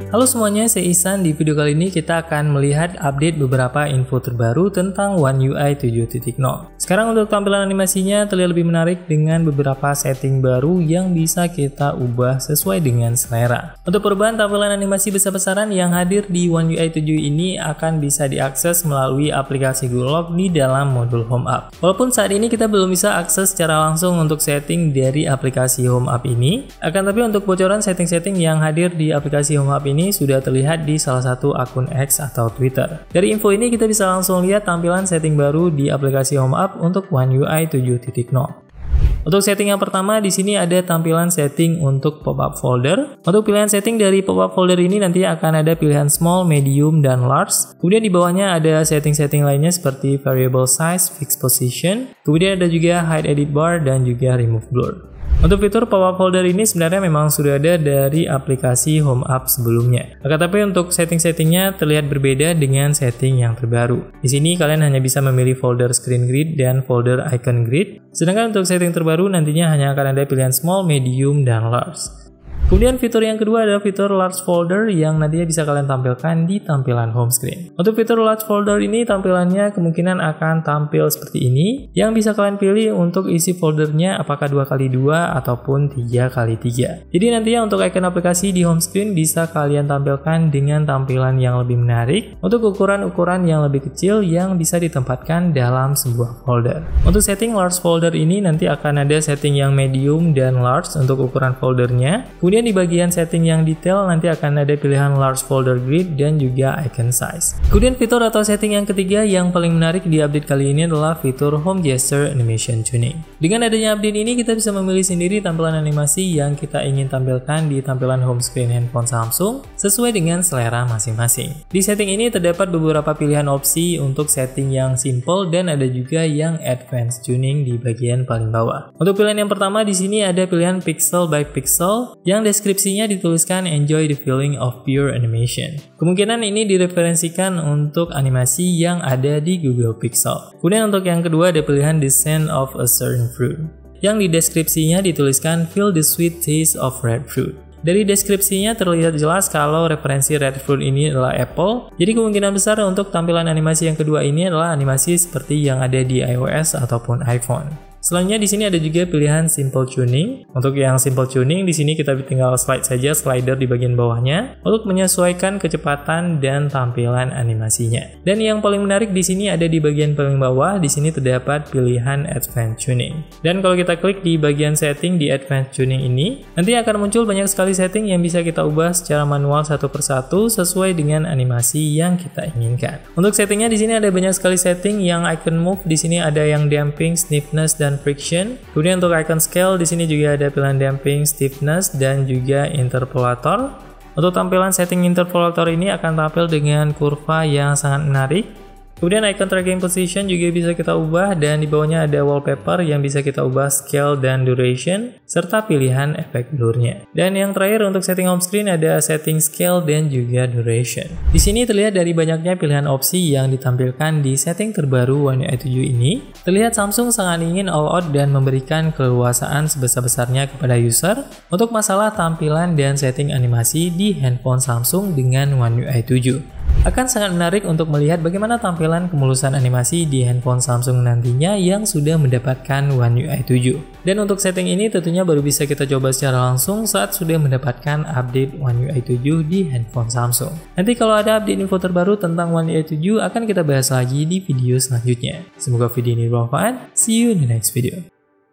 Halo semuanya, saya Ihsan. Di video kali ini kita akan melihat update beberapa info terbaru tentang One UI 7.0. Sekarang untuk tampilan animasinya terlihat lebih menarik dengan beberapa setting baru yang bisa kita ubah sesuai dengan selera. Untuk perubahan tampilan animasi besar-besaran yang hadir di One UI 7 ini akan bisa diakses melalui aplikasi Google Lock di dalam modul Home App. Walaupun saat ini kita belum bisa akses secara langsung untuk setting dari aplikasi Home App ini, akan tapi untuk bocoran setting-setting yang hadir di aplikasi Home App ini sudah terlihat di salah satu akun X atau Twitter. Dari info ini kita bisa langsung lihat tampilan setting baru di aplikasi Home App untuk One UI 7.0. Untuk setting yang pertama di sini ada tampilan setting untuk pop-up folder. Untuk pilihan setting dari pop-up folder ini nanti akan ada pilihan small, medium, dan large. Kemudian di bawahnya ada setting-setting lainnya seperti variable size, fixed position. Kemudian ada juga hide edit bar dan juga remove blur. Untuk fitur pop-up folder ini sebenarnya memang sudah ada dari aplikasi Home App sebelumnya. Akan tapi untuk setting-settingnya terlihat berbeda dengan setting yang terbaru. Di sini kalian hanya bisa memilih folder screen grid dan folder icon grid. Sedangkan untuk setting terbaru nantinya hanya akan ada pilihan small, medium, dan large. Kemudian fitur yang kedua adalah fitur large folder yang nantinya bisa kalian tampilkan di tampilan home screen. Untuk fitur large folder ini tampilannya kemungkinan akan tampil seperti ini, yang bisa kalian pilih untuk isi foldernya apakah 2x2 ataupun 3x3. Jadi nantinya untuk icon aplikasi di home screen bisa kalian tampilkan dengan tampilan yang lebih menarik untuk ukuran-ukuran yang lebih kecil yang bisa ditempatkan dalam sebuah folder. Untuk setting large folder ini nanti akan ada setting yang medium dan large untuk ukuran foldernya. Kemudian di bagian setting yang detail nanti akan ada pilihan large folder grid dan juga icon size. Kemudian fitur atau setting yang ketiga yang paling menarik di update kali ini adalah fitur Home Gesture Animation Tuning. Dengan adanya update ini kita bisa memilih sendiri tampilan animasi yang kita ingin tampilkan di tampilan home screen handphone Samsung sesuai dengan selera masing-masing. Di setting ini terdapat beberapa pilihan opsi untuk setting yang simple dan ada juga yang advanced tuning di bagian paling bawah. Untuk pilihan yang pertama di sini ada pilihan pixel by pixel yang deskripsinya dituliskan enjoy the feeling of pure animation. Kemungkinan ini direferensikan untuk animasi yang ada di Google Pixel. Kemudian untuk yang kedua ada pilihan the scent of a certain fruit, yang di deskripsinya dituliskan feel the sweet taste of red fruit. Dari deskripsinya terlihat jelas kalau referensi red fruit ini adalah apple. Jadi kemungkinan besar untuk tampilan animasi yang kedua ini adalah animasi seperti yang ada di iOS ataupun iPhone. Selanjutnya di sini ada juga pilihan simple tuning. Untuk yang simple tuning di sini kita tinggal slide saja slider di bagian bawahnya untuk menyesuaikan kecepatan dan tampilan animasinya. Dan yang paling menarik di sini ada di bagian paling bawah. Di sini terdapat pilihan advanced tuning. Dan kalau kita klik di bagian setting di advanced tuning ini, nanti akan muncul banyak sekali setting yang bisa kita ubah secara manual satu persatu sesuai dengan animasi yang kita inginkan. Untuk settingnya di sini ada banyak sekali setting. Yang icon move di sini ada yang damping, sniffness, dan friction. Kemudian untuk icon scale di sini juga ada pilihan damping, stiffness, dan juga interpolator. Untuk tampilan setting interpolator ini akan tampil dengan kurva yang sangat menarik. Kemudian icon tracking position juga bisa kita ubah dan di bawahnya ada wallpaper yang bisa kita ubah scale dan duration serta pilihan efek blurnya. Dan yang terakhir untuk setting home screen ada setting scale dan juga duration. Di sini terlihat dari banyaknya pilihan opsi yang ditampilkan di setting terbaru One UI 7 ini, terlihat Samsung sangat ingin all out dan memberikan keleluasaan sebesar-besarnya kepada user untuk masalah tampilan dan setting animasi di handphone Samsung dengan One UI 7. Akan sangat menarik untuk melihat bagaimana tampilan kemulusan animasi di handphone Samsung nantinya yang sudah mendapatkan One UI 7. Dan untuk setting ini tentunya baru bisa kita coba secara langsung saat sudah mendapatkan update One UI 7 di handphone Samsung. Nanti kalau ada update info terbaru tentang One UI 7 akan kita bahas lagi di video selanjutnya. Semoga video ini bermanfaat. See you in the next video.